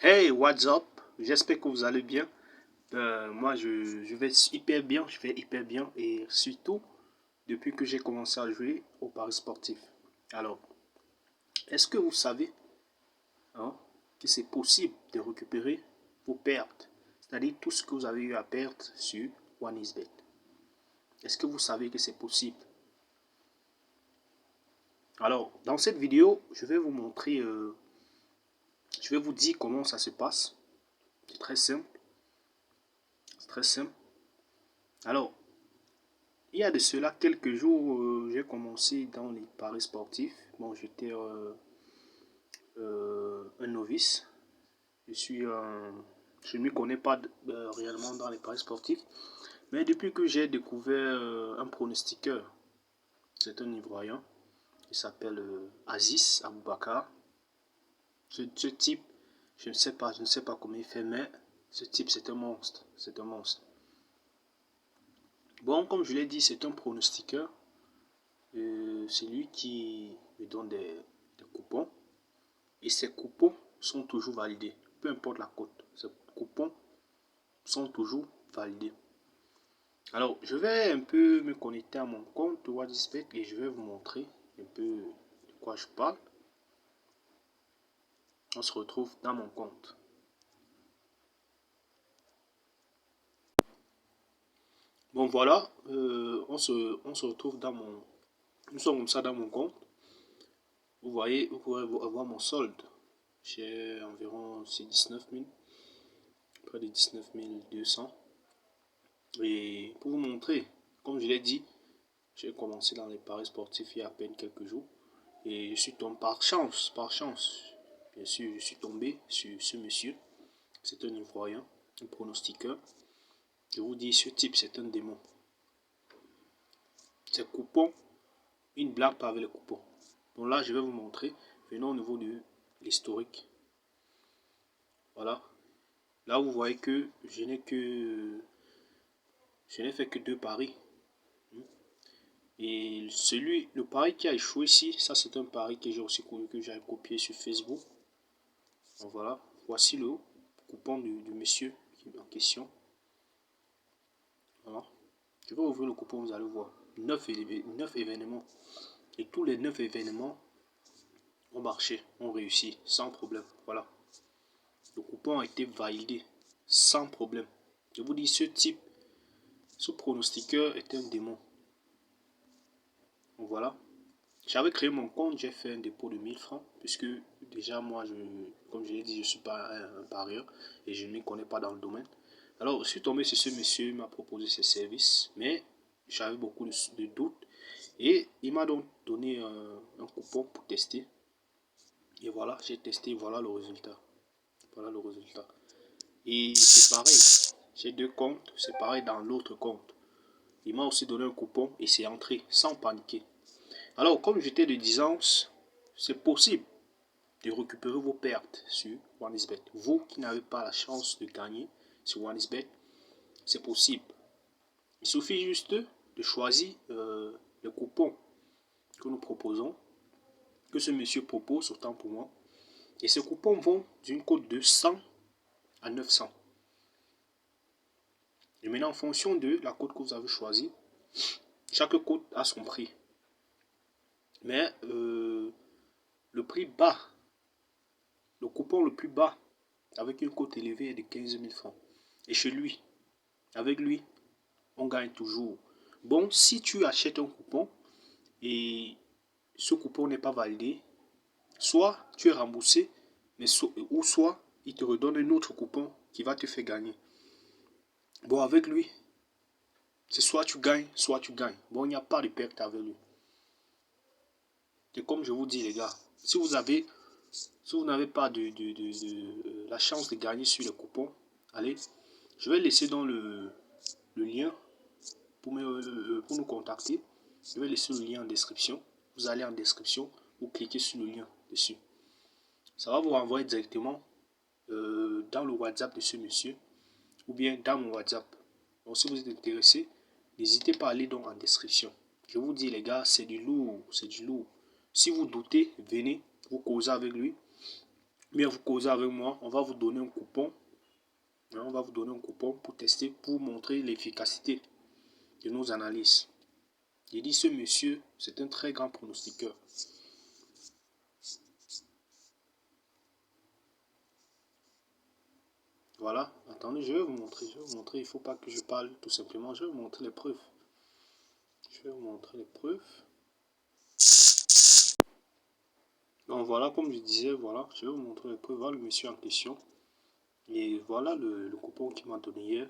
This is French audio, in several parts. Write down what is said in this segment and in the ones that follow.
Hey, what's up? J'espère que vous allez bien. Moi, je vais hyper bien et surtout depuis que j'ai commencé à jouer au paris sportif. Alors, est-ce que vous savez hein, que c'est possible de récupérer vos pertes, c'est-à-dire tout ce que vous avez eu à perdre sur OneXBet? Est-ce que vous savez que c'est possible? Alors, dans cette vidéo, je vais vous montrer, je vais vous dire comment ça se passe. C'est très simple. C'est très simple. Alors, il y a de cela quelques jours, j'ai commencé dans les paris sportifs. Bon, j'étais un novice. Je ne m'y connais pas réellement dans les paris sportifs. Mais depuis que j'ai découvert un pronostiqueur, c'est un Ivoirien, il s'appelle Aziz Aboubakar. Ce type, je ne sais pas comment il fait, mais ce type, c'est un monstre. C'est un monstre. Bon, comme je l'ai dit, c'est un pronostiqueur. C'est lui qui me donne des coupons. Et ces coupons sont toujours validés. Peu importe la cote, ces coupons sont toujours validés. Alors, je vais un peu me connecter à mon compte WhatsApp et je vais vous montrer un peu de quoi je parle. On se retrouve dans mon compte. Bon, voilà, on se retrouve dans mon... Nous sommes comme ça dans mon compte. Vous voyez, vous pouvez avoir mon solde. J'ai environ 19 000, près de 19 200. Et pour vous montrer, comme je l'ai dit, j'ai commencé dans les paris sportifs il y a à peine quelques jours. Et je suis tombé par chance, bien sûr, je suis tombé sur ce monsieur. C'est un Ivoirien, un pronostiqueur. Je vous dis, ce type, c'est un démon. Ces coupons, une blague pas avec les coupons. Donc là, je vais vous montrer. Venons au niveau de l'historique. Voilà. Là, vous voyez que je n'ai fait que 2 paris. Et le pari qui a échoué ici, ça c'est un pari que j'ai aussi copié sur Facebook. Donc voilà, voici le coupon du monsieur en question. Voilà. Je vais ouvrir le coupon, vous allez voir. 9 événements. Et tous les 9 événements ont marché, ont réussi, sans problème. Voilà. Le coupon a été validé, sans problème. Je vous dis, ce pronostiqueur est un démon. Donc voilà. J'avais créé mon compte, j'ai fait un dépôt de 1000 francs, puisque déjà moi, comme je l'ai dit, je ne suis pas un parieur et je ne m'y connais pas dans le domaine. Alors, je suis tombé sur ce monsieur, il m'a proposé ses services, mais j'avais beaucoup de doutes et il m'a donc donné un coupon pour tester. Et voilà, j'ai testé, voilà le résultat. Voilà le résultat. Et c'est pareil, j'ai 2 comptes, c'est pareil dans l'autre compte. Il m'a aussi donné un coupon et c'est entré sans paniquer. Alors, comme j'étais de 10 ans, c'est possible de récupérer vos pertes sur OneXBet. Vous qui n'avez pas la chance de gagner sur OneXBet, c'est possible. Il suffit juste de choisir le coupon que nous proposons, que ce monsieur propose, autant pour moi. Et ces coupons vont d'une cote de 100 à 900. Et maintenant, en fonction de la cote que vous avez choisie, chaque cote a son prix. Mais le prix bas, le coupon le plus bas, avec une cote élevée est de 15 000 francs. Et chez lui, avec lui, on gagne toujours. Bon, si tu achètes un coupon et ce coupon n'est pas validé, soit tu es remboursé, ou soit il te redonne un autre coupon qui va te faire gagner. Bon, avec lui, c'est soit tu gagnes, soit tu gagnes. Bon, il n'y a pas de perte avec lui. Et comme je vous dis, les gars, si vous n'avez pas la chance de gagner sur le coupon, allez, je vais laisser dans le lien pour nous contacter. Je vais laisser le lien en description. Vous allez en description, vous cliquez sur le lien dessus. Ça va vous renvoyer directement dans le WhatsApp de ce monsieur ou bien dans mon WhatsApp. Donc si vous êtes intéressé, n'hésitez pas à aller donc en description. Je vous dis les gars, c'est du lourd, c'est du lourd. Si vous doutez, venez, vous causez avec lui. bien vous causez avec moi, on va vous donner un coupon. On va vous donner un coupon pour tester, pour montrer l'efficacité de nos analyses. J'ai dit, ce monsieur, c'est un très grand pronostiqueur. Voilà, attendez, je vais vous montrer, il ne faut pas que je parle tout simplement, je vais vous montrer les preuves. Je vais vous montrer les preuves. Donc voilà, comme je disais, voilà, je vais vous montrer les preuves, voilà le monsieur en question. Et voilà le coupon qu'il m'a donné hier.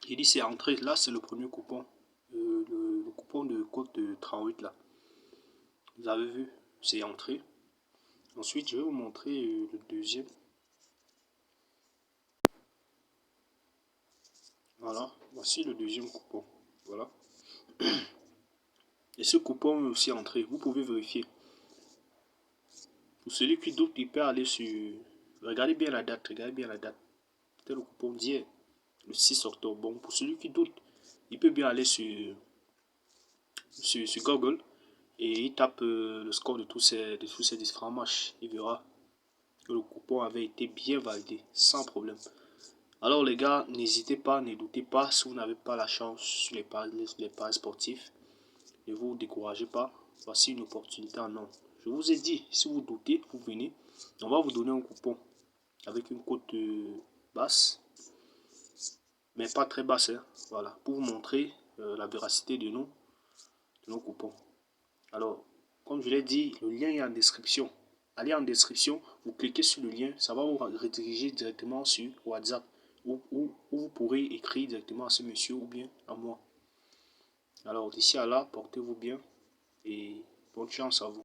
Il dit c'est entré, là c'est le premier coupon, le coupon de code de 38 là. Vous avez vu, c'est entré. Ensuite, je vais vous montrer le deuxième. Voilà, voici le deuxième coupon. Voilà. Et ce coupon est aussi entré, vous pouvez vérifier. Pour celui qui doute, il peut aller sur... Regardez bien la date, regardez bien la date. C'était le coupon d'hier, le 6 octobre. Bon, pour celui qui doute, il peut bien aller sur Google et il tape le score de tous ces différents matchs. Il verra que le coupon avait été bien validé, sans problème. Alors les gars, n'hésitez pas, ne doutez pas si vous n'avez pas la chance sur les paris sportifs. Ne vous découragez pas, voici une opportunité en or. Je vous ai dit, si vous doutez, vous venez. On va vous donner un coupon avec une cote basse, mais pas très basse. Hein. Voilà, pour vous montrer la véracité de nos coupons. Alors, comme je l'ai dit, le lien est en description. Allez en description, vous cliquez sur le lien, ça va vous rediriger directement sur WhatsApp où vous pourrez écrire directement à ce monsieur ou bien à moi. Alors, d'ici à là, portez-vous bien et bonne chance à vous.